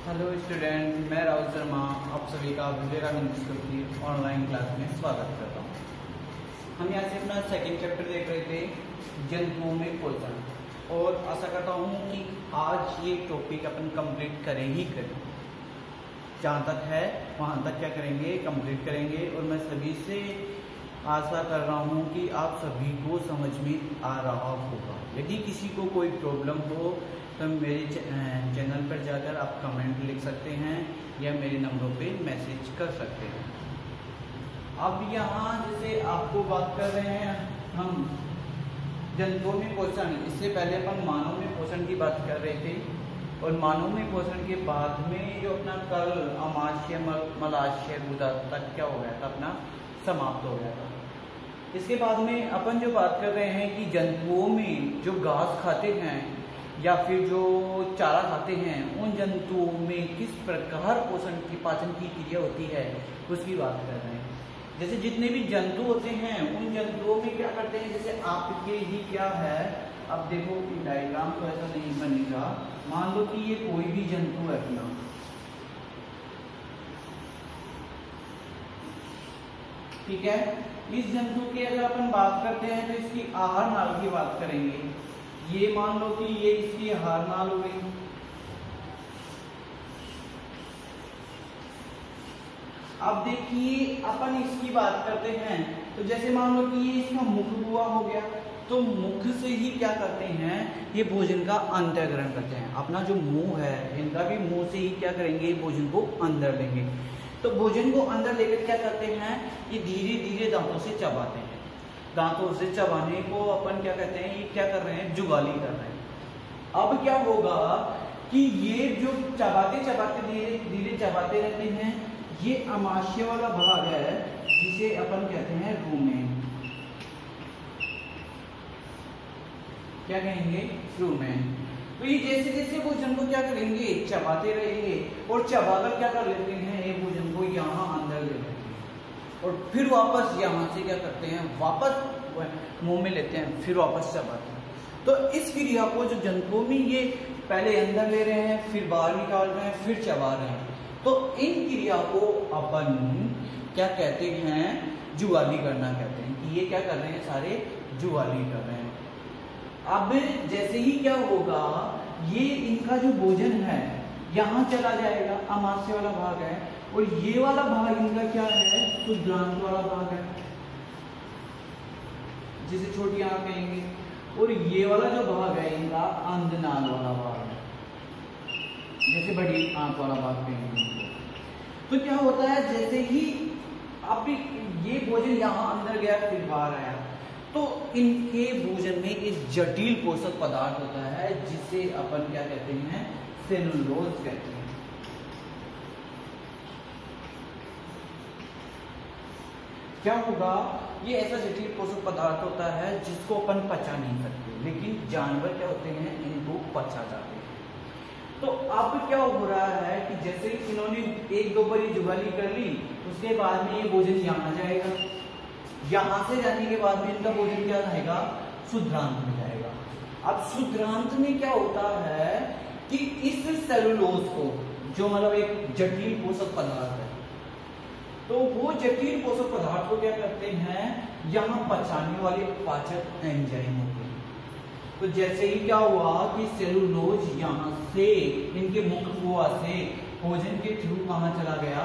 Hello student, मैं राहुल शर्मा आप सभी का विवेकानंद स्कूल की ऑनलाइन क्लास में स्वागत करता हूँ। हम यहाँ से अपना सेकंड चैप्टर देख रहे थे, जंतुओं में पोषण, और आशा करता हूँ कि आज ये टॉपिक अपन कंप्लीट करें ही करें। जहाँ तक है वहाँ तक क्या करेंगे, कंप्लीट करेंगे। और मैं सभी से आशा कर रहा हूँ कि आप सभी को समझ में आ रहा होगा। यदि किसी को कोई प्रॉब्लम हो तो मेरे चैनल पर जाकर आप कमेंट लिख सकते हैं या मेरे नंबरों पे मैसेज कर सकते हैं। अब यहाँ जैसे आपको बात कर रहे हैं हम जंतुओं में पोषण, इससे पहले अपन मानव में पोषण की बात कर रहे थे। और मानव में पोषण के बाद में जो अपना कल अमाशय मलाशय गुदा तक क्या हो गया था, अपना समाप्त हो गया था। इसके बाद में अपन जो बात कर रहे हैं कि जंतुओं में जो घास खाते हैं या फिर जो चारा खाते हैं, उन जंतुओं में किस प्रकार पोषण की पाचन की क्रिया होती है उसकी बात कर रहे हैं। जैसे जितने भी जंतु होते हैं उन जंतुओं में क्या करते हैं, जैसे आपके ही क्या है, अब देखो डायग्राम तो ऐसा नहीं बनेगा। मान लो कि ये कोई भी जंतु है अपना, ठीक है। इस जंतु की अगर अपन बात करते हैं तो इसकी आहार नाल की बात करेंगे। ये मान लो कि ये इसकी आहार नाल हो गई। अब देखिए अपन इसकी बात करते हैं तो जैसे मान लो कि ये इसका मुख हुआ हो गया, तो मुख से ही क्या करते हैं, ये भोजन का अंतर ग्रहण करते हैं। अपना जो मुंह है, इनका भी मुंह से ही क्या करेंगे, भोजन को अंदर लेंगे। तो भोजन को अंदर लेकर क्या करते हैं, ये धीरे धीरे दांतों से चबाते हैं। दांतों से चबाने को अपन क्या कहते हैं, ये क्या कर रहे हैं, जुगाली कर रहे हैं। अब क्या होगा कि ये जो चबाते चबाते धीरे धीरे चबाते रहते हैं, ये अमाशय वाला भाग है जिसे अपन कहते हैं रूमेन। क्या कहेंगे, रूमेन। तो ये जैसे जैसे भोजन को क्या करेंगे, चबाते रहेंगे और चबाकर क्या कर लेते हैं, ये भोजन को यहाँ अंदर ले लेते हैं और फिर वापस यहाँ से क्या करते हैं, वापस मुंह में लेते हैं, फिर वापस चबाते हैं। तो इस क्रिया को जो जंतुओं में ये पहले अंदर ले रहे हैं, फिर बाहर निकाल रहे हैं, फिर चबा रहे हैं। तो इन क्रिया को अपन क्या कहते हैं, जुगाली करना कहते हैं कि ये क्या कर रहे हैं, सारे जुगाली कर रहे हैं। अब जैसे ही क्या होगा, ये इनका जो भोजन है यहाँ चला जाएगा, अमाशय वाला भाग है, और ये वाला भाग इनका क्या है, क्षुद्रांत वाला भाग है जिसे छोटी आंख कहेंगे। और ये वाला जो भाग है इनका अंधनाल वाला भाग है, जैसे बड़ी आंख वाला भाग कहेंगे। तो क्या होता है, जैसे ही अब ये भोजन यहाँ अंदर गया फिर बाहर आया, तो इनके भोजन में एक जटिल पोषक पदार्थ होता है जिसे अपन क्या कहते हैं, सेलुलोज कहते हैं। क्या होगा, ये ऐसा जटिल पोषक पदार्थ होता है जिसको अपन पचा नहीं सकते, लेकिन जानवर क्या होते हैं, इनको पचा जाते हैं। तो अब क्या हो रहा है कि जैसे इन्होंने एक दो बार जुगाली कर ली, उसके बाद में ये भोजन यहाँ जाएगा, यहाँ से जाने के बाद में इनका भोजन क्या रहेगा, क्षुद्रांत में जाएगा। अब क्षुद्रांत में क्या होता है कि इस सेलुलोज को, जो मतलब एक जटिल पोषक पदार्थ है, तो वो जटिल पोषक पदार्थ को क्या करते हैं, यहाँ पचाने वाले पाचक एंजाइम होते हैं। तो जैसे ही क्या हुआ कि सेलुलोज यहाँ से इनके मुख कुआ से भोजन के थ्रू कहाँ चला गया,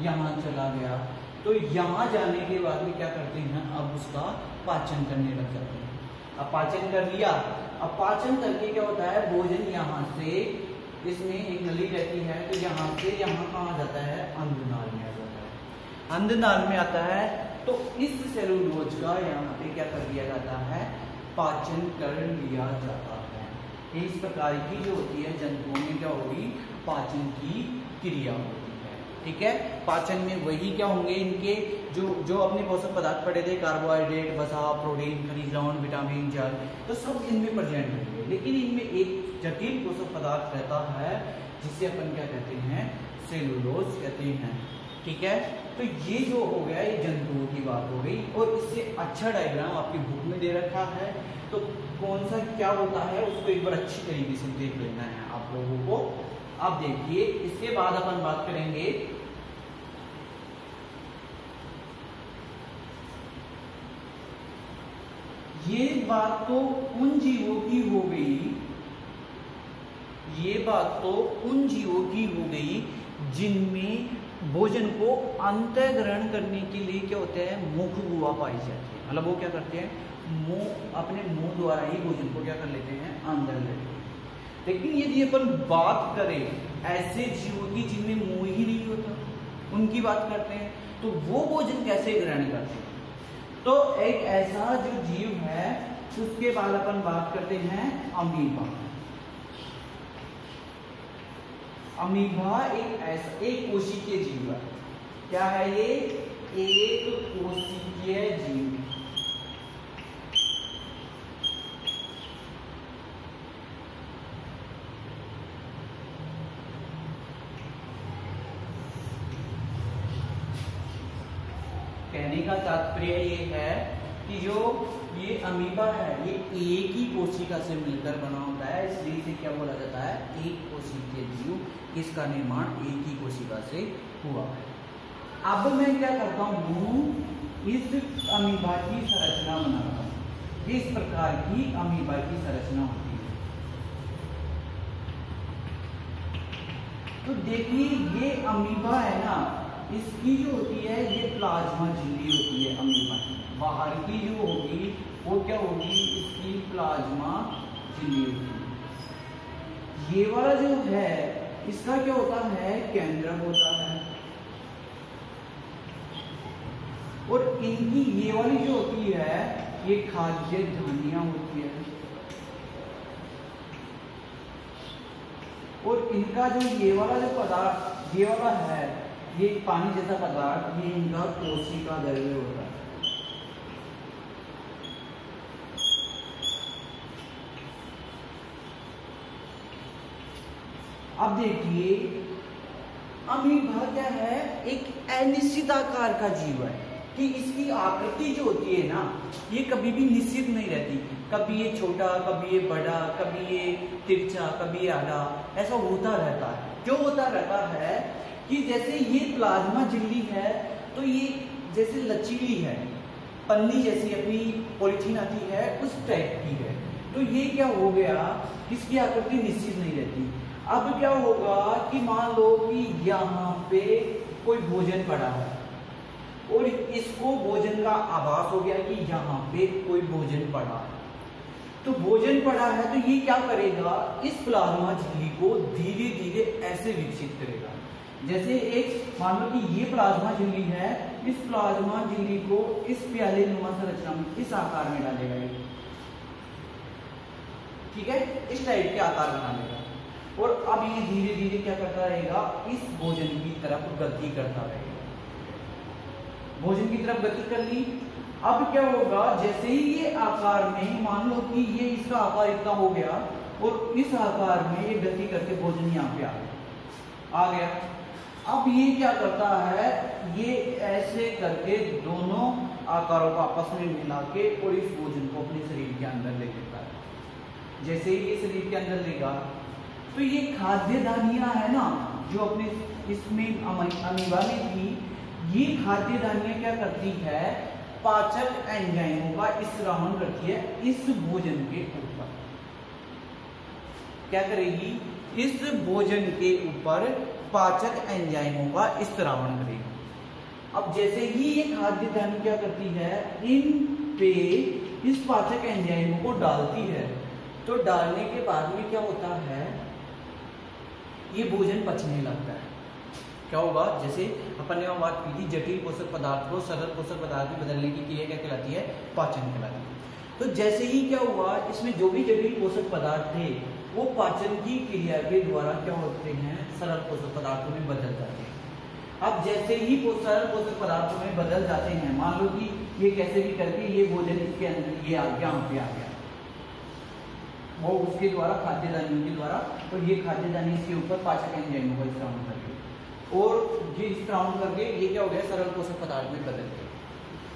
यहाँ चला गया। तो यहाँ जाने के बाद में क्या करते हैं, अब उसका पाचन करने लग जाते हैं। अब पाचन कर लिया, अब पाचन करके क्या होता है, भोजन यहाँ से, इसमें एक नली रहती है, तो यहाँ से यहाँ कहाँ जाता है, अंधनाल में आ जाता है। अंधनाल में आता है तो इस सेलुलोज का यहाँ पे क्या कर दिया जाता है, पाचन कर लिया जाता है। इस प्रकार की जो होती है जंतुओं में क्या होगी, पाचन की क्रिया होगी। ठीक है, पाचन में वही क्या होंगे, इनके जो अपने पोषक पदार्थ पड़े थे, कार्बोहाइड्रेट, वसा, प्रोटीन, खनिज लवण, विटामिन, जल, तो सब इनमें प्रेजेंट होंगे। लेकिन इनमें एक जटिल पोषक पदार्थ रहता है जिसे अपन क्या कहते हैं, सेलुलोज कहते हैं। ठीक है, तो ये जो हो गया, ये जंतुओं की बात हो गई। और इससे अच्छा डायग्राम आपकी बुक में दे रखा है, तो कौन सा क्या होता है उसको एक बार अच्छी तरीके से देख लेना है आप लोगों को। अब देखिए इसके बाद अपन बात करेंगे ये बात तो उन जीवों की हो गई, ये बात तो उन जीवों की हो गई जिनमें भोजन को अंतःग्रहण करने के लिए क्या होता है, मुख गुहा पाई जाती है। मतलब वो क्या करते हैं, मुंह अपने मुंह द्वारा ही भोजन को क्या कर लेते हैं, अंदर लेते हैं। लेकिन यदि अपन बात करें ऐसे जीवों की जिनमें मुंह ही नहीं होता, उनकी बात करते हैं, तो वो भोजन कैसे ग्रहण करते हैं। तो एक ऐसा जो जीव है उसके बाद अपन बात करते हैं अमीबा। अमीबा एक ऐसा एक कोशिकीय जीव है। क्या है ये, एक कोशिकीय जीव। कहने का तात्पर्य ये है कि जो ये अमीबा है ये एक ही कोशिका से मिलकर बना होता है, इसलिए इसे क्या बोला जाता है, एक कोशिकीय जीव। इसका निर्माण एक ही कोशिका से हुआ है। अब मैं क्या करता हूँ, इस अमीबा की संरचना बनाता हूँ। इस प्रकार की अमीबा की संरचना होती है। तो देखिए ये अमीबा है ना, इसकी जो होती है ये प्लाज्मा झिल्ली होती है अमीबा की। बाहर की जो होगी वो क्या होगी, इसकी प्लाज्मा झिल्ली होती है। ये वाला जो है इसका क्या होता है, केंद्रक होता है। और इनकी ये वाली जो होती है ये खाद्य धानियां होती है। और इनका जो ये वाला जो पदार्थ ये वाला है, ये पानी जैसा पदार्थ, ये इनका कोशिका द्रव्य होता है। अब देखिए अमीबा क्या है, एक अनिश्चित आकार का जीव है कि इसकी आकृति जो होती है ना ये कभी भी निश्चित नहीं रहती। कभी ये छोटा, कभी ये बड़ा, कभी ये तिरछा, कभी ये आधा, ऐसा होता रहता है। जो होता रहता है कि जैसे ये प्लाज्मा झिल्ली है तो ये जैसे लचीली है, पन्नी जैसी अपनी पॉलीथीन आती है उस टाइप की है। तो ये क्या हो गया, इसकी आकृति निश्चित नहीं रहती। अब क्या होगा कि मान लो कि यहाँ पे कोई भोजन पड़ा है और इसको भोजन का आभास हो गया कि यहाँ पे कोई भोजन पड़ा है। तो भोजन पड़ा है तो ये क्या करेगा, इस प्लाज्मा झिल्ली को धीरे धीरे ऐसे विकसित करेगा। जैसे एक मान लो कि ये प्लाज्मा झिल्ली है, इस प्लाज्मा झिल्ली को इस प्याले नुमा संरचना में इस आकार में डालेगा ये, ठीक है, इस टाइप के आकार बना लेगा। और अब ये धीरे धीरे क्या करता रहेगा, इस भोजन की तरफ गति करता रहेगा। भोजन की तरफ गति कर ली। अब क्या होगा, जैसे ही ये आकार में मान लो कि ये इसका आकार इतना हो गया और इस आकार में ये गति करके भोजन यहाँ पे आ गया। अब ये क्या करता है, ये ऐसे करके दोनों आकारों को आपस में मिला के और इस भोजन को अपने शरीर के अंदर ले लेता है। जैसे ही ये शरीर के अंदर लेगा तो ये खाद्य धानियां है ना जो अपने इसमें अमीबा में थी, ये खाद्य धानियां क्या करती है, पाचक एंजाइमों का स्रावन करती है इस भोजन के ऊपर। क्या करेगी, इस भोजन के ऊपर पाचक एंजाइमों का स्रावन करेगी। अब जैसे ही ये खाद्य धानी क्या करती है, इन पे इस पाचक एंजाइमों को डालती है। तो डालने के बाद में क्या होता है, ये भोजन पचने लगता है। क्या होगा, जैसे अपन ने बात की थी जटिल पोषक पदार्थ को सरल पोषक पदार्थ में बदलने की क्रिया क्या कहलाती है, पाचन कहलाती है। तो जैसे ही क्या हुआ, इसमें जो भी जटिल पोषक पदार्थ थे वो पाचन की क्रिया के द्वारा क्या होते हैं, सरल पोषक पदार्थों में बदल जाते हैं। अब जैसे ही सरल पोषक पदार्थों में बदल जाते हैं, मान लो कि ये कैसे भी करके ये भोजन इसके अंदर ये आ गया, यहाँ पे आ गया, वो उसके द्वारा खाद्य धानियों के द्वारा, और ये खाद्य धानी इसके ऊपर पाचक एंजाइमों का स्रावन करके और ये स्रावन करके ये क्या हो गया, सरल पोषक पदार्थ में बदल गया।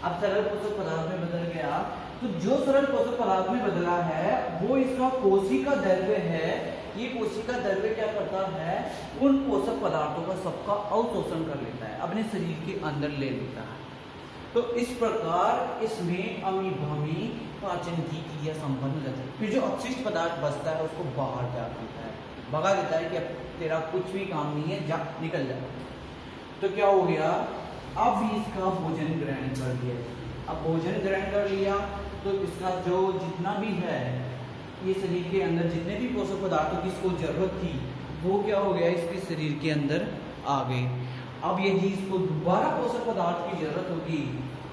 अब सरल पोषक पदार्थ में बदल गया तो जो सरल पोषक पदार्थ में बदला है वो इसका कोशिका द्रव्य है। ये कोशिका द्रव्य क्या करता है, उन पोषक पदार्थों का सबका अवशोषण कर लेता है, अपने शरीर के अंदर ले लेता है। तो इस प्रकार इसमें अमीभामी पाचन की क्रिया संपन्न हो जाती है। फिर जो अपशिष्ट पदार्थ बचता है उसको बाहर जा देता है, भगा देता है कि अब तेरा कुछ भी काम नहीं है, जा निकल जा। तो क्या हो गया, अब इसका भोजन ग्रहण कर लिया। अब भोजन ग्रहण कर लिया तो इसका जो जितना भी है ये शरीर के अंदर जितने भी पोषक पदार्थों की इसको जरूरत थी वो क्या हो गया, इसके शरीर के अंदर आ गए। अब यदि इसको दोबारा पोषक पदार्थ की जरूरत होगी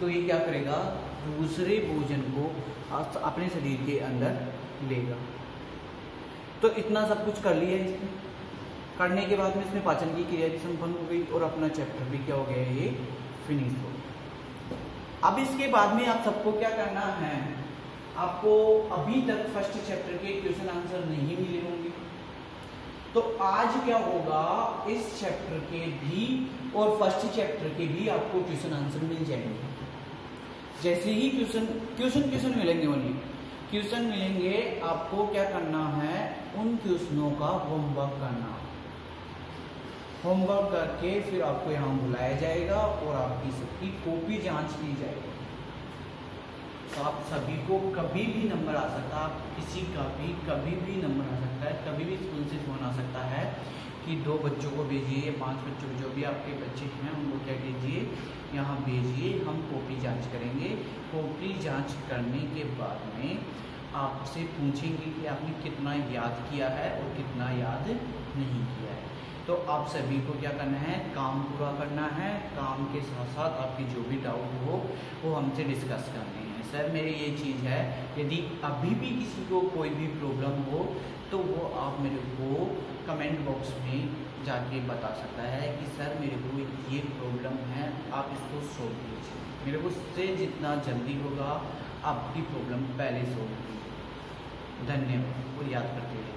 तो ये क्या करेगा, दूसरे भोजन को अपने शरीर के अंदर लेगा। तो इतना सब कुछ कर लिया इसने। करने के बाद में इसमें पाचन की क्रिया भी संपन्न हो गई और अपना चैप्टर भी क्या हो गया, ये फिनिश हो गया। अब इसके बाद में आप सबको क्या करना है, आपको अभी तक फर्स्ट चैप्टर के क्वेश्चन आंसर नहीं मिले होंगे, तो आज क्या होगा, इस चैप्टर के भी और फर्स्ट चैप्टर के भी आपको क्वेश्चन आंसर मिल जाएंगे। जैसे ही क्वेश्चन मिलेंगे, ओनली क्वेश्चन मिलेंगे, आपको क्या करना है, उन क्वेश्चनों का होमवर्क करना। होमवर्क करके फिर आपको यहाँ बुलाया जाएगा और आपकी सबकी कॉपी जांच की जाएगी। तो आप सभी को कभी भी नंबर आ सकता है, आप किसी का भी कभी भी नंबर आ सकता है, कभी भी स्कूल से फोन आ सकता है कि 2 बच्चों को भेजिए, 5 बच्चों को, जो भी आपके बच्चे हैं उनको क्या कीजिए, यहाँ भेजिए, हम कॉपी जांच करेंगे। कॉपी जांच करने के बाद में आपसे पूछेंगे कि आपने कितना याद किया है और कितना याद नहीं किया है। तो आप सभी को क्या करना है, काम पूरा करना है। काम के साथ साथ आपकी जो भी डाउट हो वो हमसे डिस्कस करने हैं। सर मेरी ये चीज़ है, यदि अभी भी किसी को कोई भी प्रॉब्लम हो तो वो आप मेरे को कमेंट बॉक्स में जाके बता सकता है कि सर मेरे को ये प्रॉब्लम है, आप इसको सोल्व कीजिए। मेरे को से जितना जल्दी होगा आपकी प्रॉब्लम पहले सोल्व कीजिए। धन्यवाद और याद करते रहिए।